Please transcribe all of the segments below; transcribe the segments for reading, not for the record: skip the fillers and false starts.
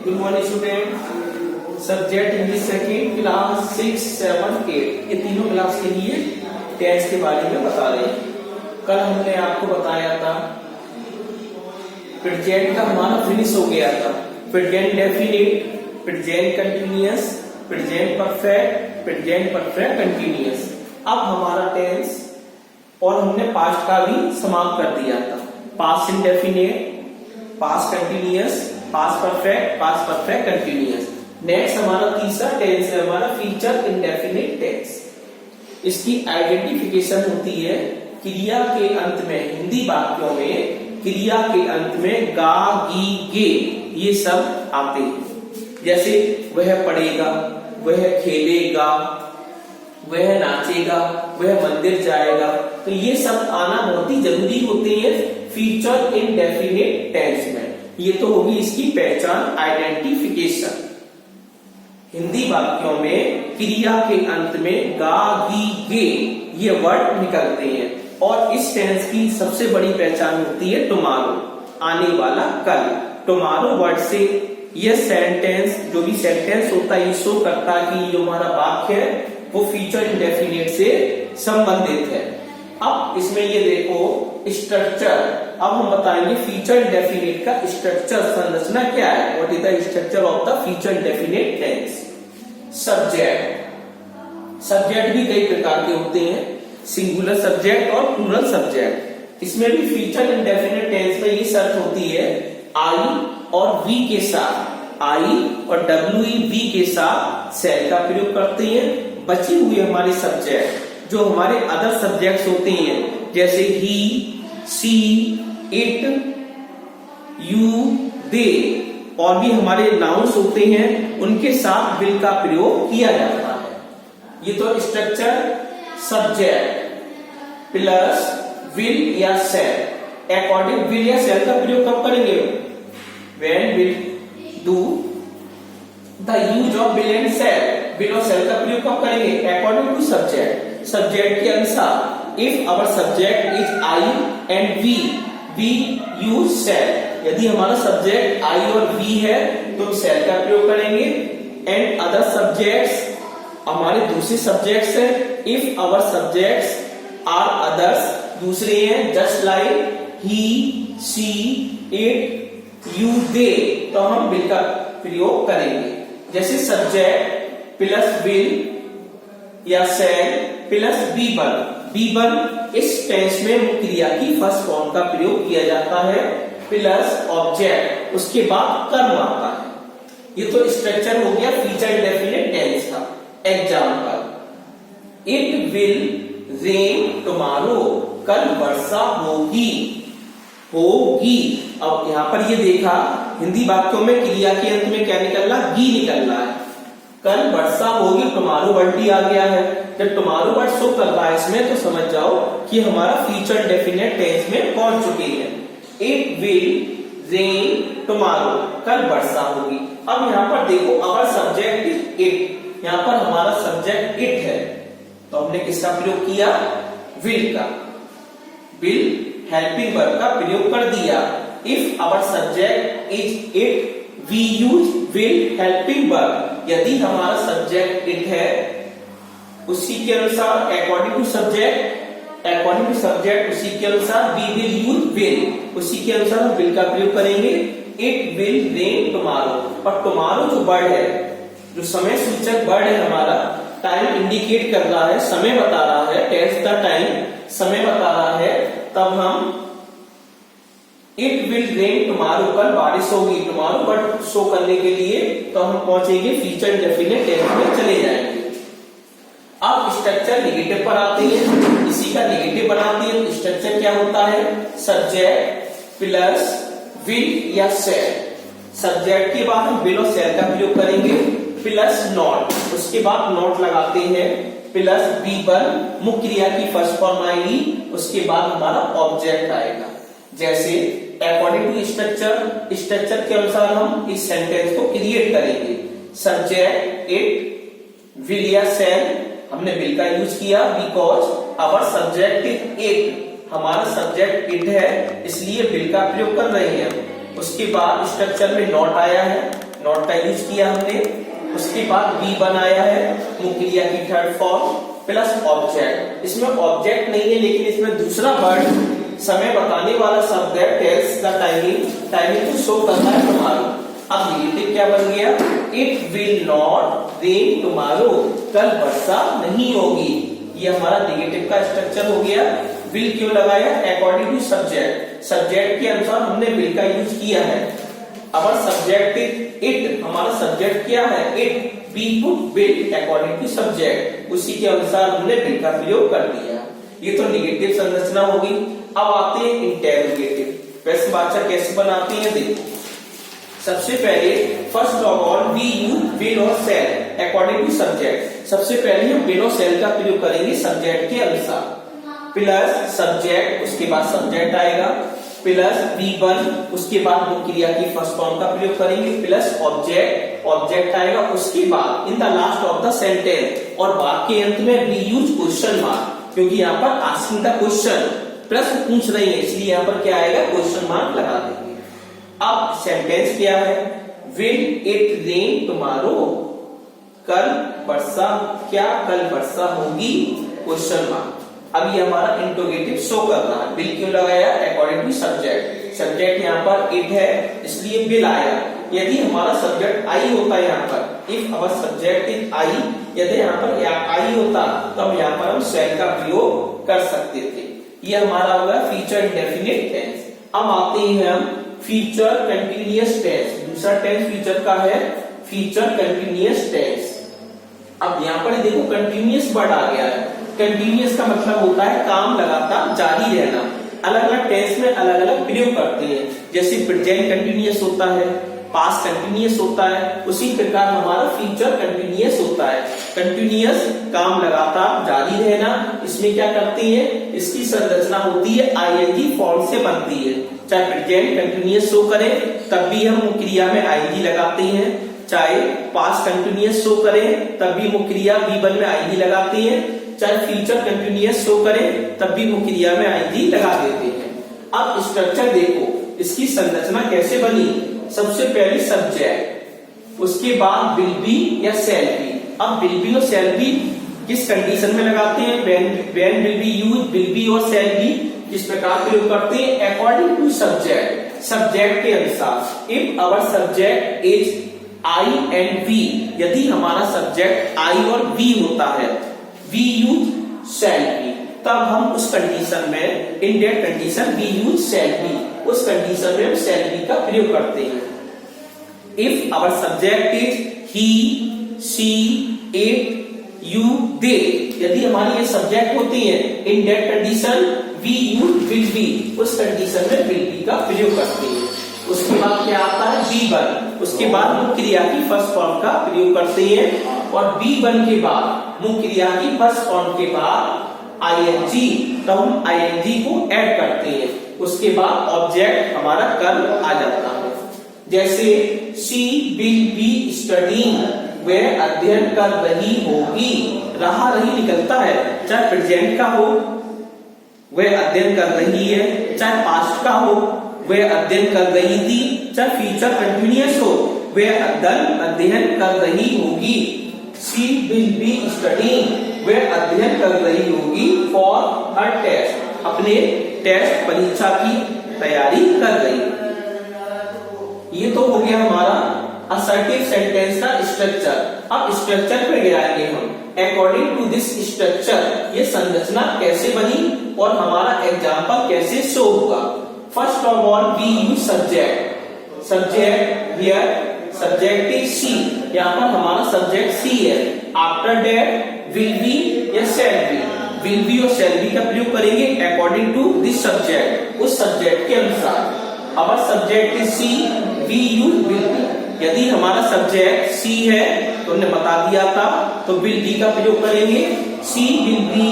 Good morning student. Subject English second class 6, 7, 8 ये तीनों class के लिए टेंस के बारे में बता रहे हैं। कल हमने आपको बताया था प्रेजेंट का हमारा फिनिश हो गया था। Present definite, present continuous, present perfect, present perfect continuous. अब हमारा टेंस और हमने पास्ट का भी समाप्त कर दिया था। Past indefinite, past continuous, past perfect, past perfect continuous. Next हमारा तीसरा टेंस है हमारा फ्यूचर इंडेफिनिट टेंस। इसकी आइडेंटिफिकेशन होती है क्रिया के अंत में, हिंदी वाक्यों में क्रिया के अंत में गा, गी, गे ये सब आते हैं। जैसे वह पढ़ेगा, वह खेलेगा, वह नाचेगा, वह मंदिर जाएगा, तो ये सब आना बहुत ही जरूरी होते हैं फ्यूचर इंडेफिनिट टेंस में। ये तो होगी इसकी पहचान, आइडेंटिफिकेशन। हिंदी वाक्यों में क्रिया के अंत में गा, गी, गे ये वर्ड निकलते हैं। और इस टेंस की सबसे बड़ी पहचान होती है टुमारो, आने वाला कल। टुमारो वर्ड से यह सेंटेंस, जो भी सेंटेंस होता है, ये शो करता है कि जो हमारा वाक्य है वो फ्यूचर इंडेफिनिट से संबंधित है। अब इसमें ये देखो स्ट्रक्चर, अब हम बताएंगे फ्यूचर इंडेफिनिट का स्ट्रक्चर, संरचना क्या है। What is the structure of the future indefinite tense. Subject, subject भी कई प्रकार के होते हैं, सिंगुलर सब्जेक्ट और प्लूरल सब्जेक्ट। इसमें भी फ्यूचर इंडेफिनिट टेंस में ये शर्त होती है आई और वी के साथ, आई और WEV के साथ सेल का प्रयोग करते हैं। बची हुई हमारे सब्जेक्ट जो हमारे अदर सब्जेक्ट्स होते हैं, जैसे ही, सी, इट, यू, दे और भी हमारे नाउन्स होते हैं, उनके साथ विल का प्रयोग किया जाता है। ये तो स्ट्रक्चर सब्जेक्ट प्लस विल या सेल। अकॉर्डिंग विल या सेल का प्रयोग कब करेंगे? When will do the use of will and shall. Will और सेल का प्रयोग कब करेंगे? अकॉर्डिंग टू सब्जेक्ट, सब्जेक्ट के अनुसार। If our subject is I and we, we use shall. यदि हमारा सब्जेक्ट आई और वी है तो सेल का प्रयोग करेंगे। एंड अदर सब्जेक्ट्स, हमारे दूसरे सब्जेक्ट्स है। If our subjects are others, दूसरे हैं, just like he, she, it, you, they, तो हम विल का प्रयोग करेंगे। जैसे सब्जेक्ट प्लस विल या सेल प्लस बी1। बी1 इस टेंस में क्रिया की फर्स्ट फॉर्म का प्रयोग किया जाता है, प्लस ऑब्जेक्ट, उसके बाद कर्म आता है। ये तो स्ट्रक्चर हो गया फ्यूचर इंडेफिनिट टेंस का। Example, it will rain tomorrow, कल वर्षा होगी, होगी। अब यहां पर ये देखा हिंदी वाक्यों में क्रिया के अंत में क्या निकल रहा? गी निकल रहा है। कल वर्षा होगी, टुमारो वर्ड भी आ गया है। जब टुमारो वर्ड शो कर रहा है इसमें, तो समझ जाओ कि हमारा फ्यूचर डेफिनेट टेंस में पहुंच चुके हैं। इट विल रेन टुमारो, कल वर्षा होगी। अब यहाँ पर देखो अवर सब्जेक्ट इज इट, यहाँ पर हमारा सब्जेक्ट इट है, तो हमने किसका प्रयोग किया? विल का। विल हेल्पिंग वर्ब का प्रयोग कर दिया। If our subject is it, we use will helping verb. यदि हमारा सब्जेक्ट इट है, उसी के अनुसार according to subject, according to subject उसी के अनुसार वी विल यूज विल, उसी के अनुसार हम विल का प्रयोग करेंगे। It will rain tomorrow. और टुमारो जो वर्ड है, जो समय सूचक वर्ड है हमारा, टाइम इंडिकेट कर रहा है, समय बता रहा है, टेल्स द टाइम, समय बता रहा है, तब हम इट विल रेन टुमारो, कल बारिश होगी, टुमारो वर्ड शो करने के लिए तो हम पहुंचेंगे फ्यूचर इंडेफिनिट टेंस में चले जाएंगे। अब स्ट्रक्चर नेगेटिव पर आते हैं, इसी का नेगेटिव बनाते हैं। स्ट्रक्चर क्या होता है? सब्जेक्ट प्लस विल या सेल। सब्जेक्ट के बाद हम विल और सेल का प्रयोग करेंगे, प्लस नॉट, उसके बाद नॉट लगाते हैं, प्लस बी1 मुख्य क्रिया की फर्स्ट फॉर्म आएगी, उसके बाद हमारा ऑब्जेक्ट आएगा। जैसे अकॉर्डिंग टू स्ट्रक्चर, स्ट्रक्चर के अनुसार हम इस सेंटेंस को क्रिएट करेंगे। सब्जेक्ट इट, विल या सेल, हमने विल का यूज किया because our subject is it, हमारा सब्जेक्ट इट है, इसलिए विल का प्रयोग कर रहे हैं। उसके बाद स्ट्रक्चर में नॉट आया है, नॉट का यूज किया हमने। उसके बाद बी बनाया है मुख्य क्रिया की थर्ड फॉर्म प्लस ऑब्जेक्ट। इसमें ऑब्जेक्ट नहीं है लेकिन इसमें दूसरा वर्ड समय बताने वाला शब्द है, टेल्स द टाइमिंग, टाइमिंग को शो करता है टुमारो। अब नेगेटिव क्या बन गया, it will not rain tomorrow, कल वर्षा नहीं होगी। ये हमारा नेगेटिव का स्ट्रक्चर हो गया। विल क्यों लगाया, अकॉर्डिंग टू सब्जेक्ट, सब्जेक्ट के अनुसार हमने विल का यूज किया है। अवर सब्जेक्ट इट, हमारा सब्जेक्ट क्या है it, we put will according to subject, उसी के अनुसार हमने विल का प्रयोग कर दिया। ये तो नेगेटिव संरचना होगी। अब आते हैं इंटेरोगेटिव। प्रश्न वाचक कैसे बनाते हैं देखो। सबसे पहले first of all we use will और शैल अकॉर्डिंग टू सब्जेक्ट। सबसे पहले हम विल और शैल का प्रयोग करेंगे सब्जेक्ट के अनुसार। प्लस सब्जेक्ट, उसके बाद सब्जेक्ट आएगा, प्लस V1, उसके बाद मुख्य क्रिया की फर्स्ट फॉर्म का प्रयोग करेंगे, प्लस ऑब्जेक्ट, ऑब्जेक्ट आएगा, उसके बाद इन the last of the sentence, और वाक्य अंत में वी यूज क्वेश्चन मार्क, क्योंकि यहाँ पर आस्किंग द क्वेश्चन, प्रश्न पूछ रही है, इसलिए यहाँ पर क्या आएगा क्वेश्चन मार्क लगा देंगे। अब सेंटेंस क्या है, विल इट रेन टुमारो, कल वर्षा, क्या कल वर्षा होगी, क्वेश्चन मार्क। अब ये हमारा इंट्रोगेटिव शो कर रहा है। विल क्यों लगाया, अकॉर्डिंग टू सब्जेक्ट, सब्जेक्ट यहाँ पर इट है इसलिए विल आया। यदि हमारा सब्जेक्ट आई होता है यहाँ पर, इफ अवर सब्जेक्ट इज आई, यदि यहाँ पर आई होता तब यहाँ पर हम शैल का प्रयोग कर सकते थे। ये हमारा होगा फ्यूचर इंडेफिनिट टेंस। अब आते हैं हम फ्यूचर कंटिन्यूअस टेंस। दूसरा टेंस फ्यूचर का है फ्यूचर कंटिन्यूअस टेंस। अब यहाँ पर देखो कंटिन्यूअस वर्ड आ गया है। कंटिन्यूअस का मतलब होता है काम लगातार जारी रहना। अलग अलग टेंस में अलग अलग प्रयोग करते हैं, जैसे प्रेजेंट कंटिन्यूअस होता है, पास्ट कंटिन्यूअस होता है, उसी प्रकार हमारा फ्यूचर कंटिन्यूअस होता है। कंटिन्यूअस काम लगातार जारी रहना, इसमें क्या करते हैं, इसकी संरचना होती है आईएनजी फॉर्म से बनती है। चाहे प्रेजेंट कंटिन्यूअस शो करे तब भी हम क्रिया में आईएनजी लगाते हैं, चाहे पास्ट कंटिन्यूअस शो करे तब भी मुख्य क्रिया V1 में आईएनजी लगाते हैं, चाहे फ्यूचर कंटिन्यूअस शो करे तब भी मुख्य क्रिया में आईएनजी लगा देते हैं। अब स्ट्रक्चर देखो, इसकी संरचना कैसे बनी। सबसे पहले सब्जेक्ट, उसके बाद विल बी या शैल बी। अब विल बी और शैल बी किस कंडीशन में लगाते हैं, when will be use, will B और शैल बी किस प्रकार प्रयोग करते हैं, अकॉर्डिंग टू सब्जेक्ट, सब्जेक्ट के अनुसार। If our subject is I and we, यदि हमारा सब्जेक्ट आई और वी होता है, वी यूज शैल बी, तब हम उस कंडीशन में, in that condition we use shall be, उस कंडीशन में हम शैल बी का प्रयोग करते हैं। If our subject is he, she, it, you, they, यदि हमारी ये सब्जेक्ट होती है, in that condition we use will be, उस कंडीशन में विल बी का प्रयोग करते हैं। उसके बाद क्या आता है V1, उसके बाद मुख्य क्रिया की फर्स्ट फॉर्म का प्रयोग करते हैं, और V1 के बाद मुख्य क्रिया की फर्स्ट फॉर्म के बाद ING, तो हम ING को ऐड करते हैं। उसके बाद ऑब्जेक्ट हमारा कल आ जाता है, जैसे शी विल बी स्टडीइंग, वह अध्ययन कर रही होगी, रहा रही निकलता है, चाहे प्रेजेंट का हो वह अध्ययन कर रही है, चाहे पास्ट का हो वह अध्ययन कर रही थी, चाहे फ्यूचर कंटिन्यूअस हो वह अध्ययन कर रही होगी। शी विल बी स्टडीइंग, वह अध्ययन कर रही होगी फॉर हर टेस्ट, अपने टेस्ट परीक्षा की तैयारी कर रही। ये तो हो गया हमारा असर्टिव सेंटेंस का स्ट्रक्चर। अब स्ट्रक्चर पे जाएंगे हम। अकॉर्डिंग टू दिस स्ट्रक्चर, ये संरचना कैसे बनी और हमारा एग्जाम्पल कैसे शो होगा। First of all we use subject, subject here, subject is C, यहाँ पर हमारा सब्जेक्ट सी है। आफ्टर दैट विल बी या शैल बी, विल बी और शैल बी का प्रयोग करेंगे अकॉर्डिंग टू दिस सब्जेक्ट, उस सब्जेक्ट के अनुसार। Our subject is C, we use will be, यदि हमारा सब्जेक्ट सी है तो हमने बता दिया था, तो विल बी का प्रयोग करेंगे, सी विल बी।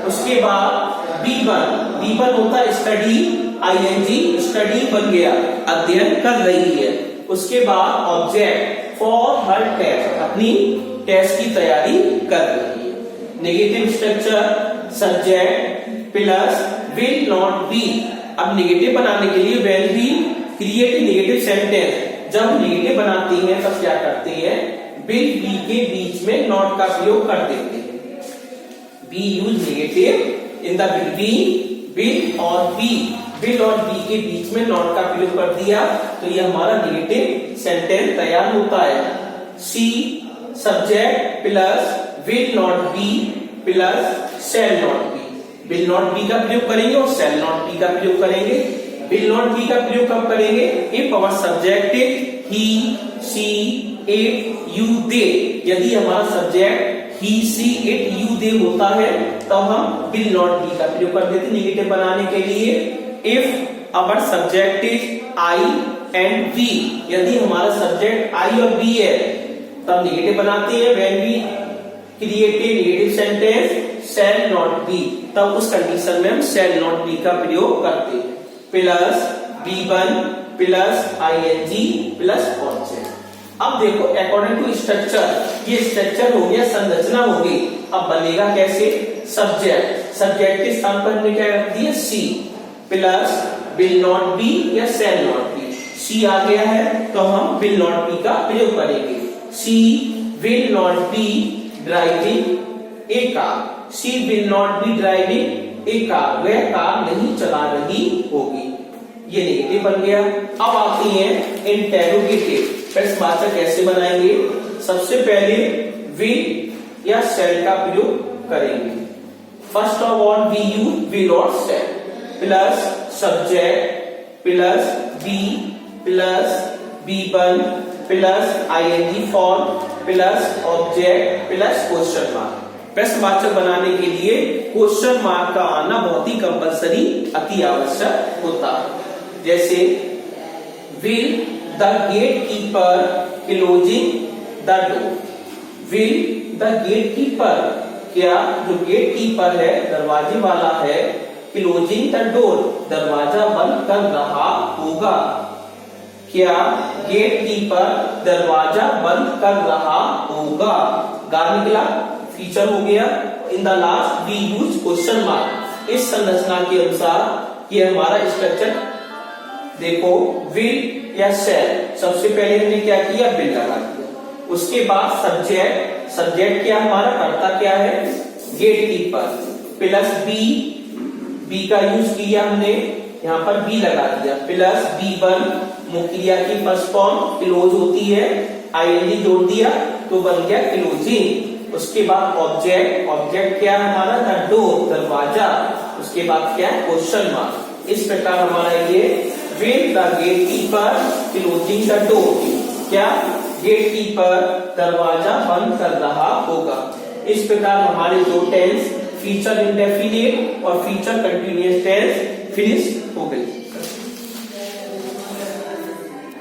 उसके बाद B1 होता है स्टडी, ING स्टडी बन गया, अध्ययन कर रही है। उसके बाद ऑब्जेक्ट फॉर हर टेस्ट, अपनी टेस्ट की तैयारी कर रही है। Negative structure subject plus will not be. अब नेगेटिव बनाने के लिए when we create negative sentence, जब नेगेटिव बनाती हैं तब क्या करते हैं, विल बी के बीच में नॉट का प्रयोग कर देते हैं। B use negative in the between will और बी, विल और बी के बीच में नॉट का प्रयोग कर दिया तो ये हमारा नेगेटिव सेंटेंस तैयार होता है। See subject plus will not be plus shall not be, will not be का प्रयोग करेंगे और शैल नॉट बी का प्रयोग करेंगे। विल नॉट बी का प्रयोग कब करेंगे, if our subject is he she it you they. यदि हमारा subject he she it you they होता है तो हम विल नॉट बी का प्रयोग कर देते नेगेटिव बनाने के लिए। If our subject is I and we, यदि हमारा सब्जेक्ट आई और बी है तब नेगेटिव बनाते हैं। When we create a negative sentence shall not be, तब उस कंडीशन में हम शैल नॉट बी का प्रयोग करते हैं। Plus B1 plus ING plus object. अब देखो अकॉर्डिंग टू स्ट्रक्चर, ये स्ट्रक्चर हो गया, संरचना हो गई। अब बनेगा कैसे, सब्जेक्ट, सब्जेक्ट के स्थान पर हमने क्या रख दिया C plus will not be या शैल नॉट बी। सी आ गया है तो हम विल नॉट बी का प्रयोग करेंगे। She will not be driving a car, she will not be driving a car, वह कार नहीं चला रही होगी। ये नेगेटिव बन गया। अब आती है इंटेरोगेटिव। प्रश्नवाचक कैसे बनाएंगे, सबसे पहले विल या शैल का प्रयोग करेंगे। First of all we use will और shall plus subject plus be plus B1 plus ING form plus object plus question mark. प्रश्नवाचक बनाने के लिए क्वेश्चन मार्क का आना बहुत ही कंपलसरी, अति आवश्यक होता है। जैसे will the gatekeeper closing the door, will the gatekeeper, क्या जो गेट कीपर है दरवाजे वाला है, क्लोजिंग द डोर दरवाजा बंद कर रहा होगा। क्या गेट कीपर दरवाजा बंद कर रहा होगा, गा निकला, फीचर हो गया। In the last we use question mark. इस संरचना के अनुसार ये हमारा स्ट्रक्चर देखो, विल या शैल, सबसे पहले हमने क्या किया, विल लगा दिया। उसके बाद सब्जेक्ट, सब्जेक्ट क्या हमारा, कर्ता क्या है, गेट कीपर प्लस बी का यूज किया हमने, यहाँ पर बी लगा दिया प्लस B1 मुक्रिया की फर्स्ट फॉर्म क्लोज होती है, ING जोड़ दिया तो बन गया क्लोजिंग। उसके बाद ऑब्जेक्ट, ऑब्जेक्ट क्या है हमारा, द डोर दरवाजा, उसके बाद क्या है क्वेश्चन मार्क। इस प्रकार हमारा ये will the gatekeeper closing the door, क्या गेट कीपर दरवाजा बंद कर रहा होगा। इस प्रकार हमारे दो टेंस फीचर इंडेफिनिट और फीचर कंटिन्यूअस टेंस फिनिश हो गई।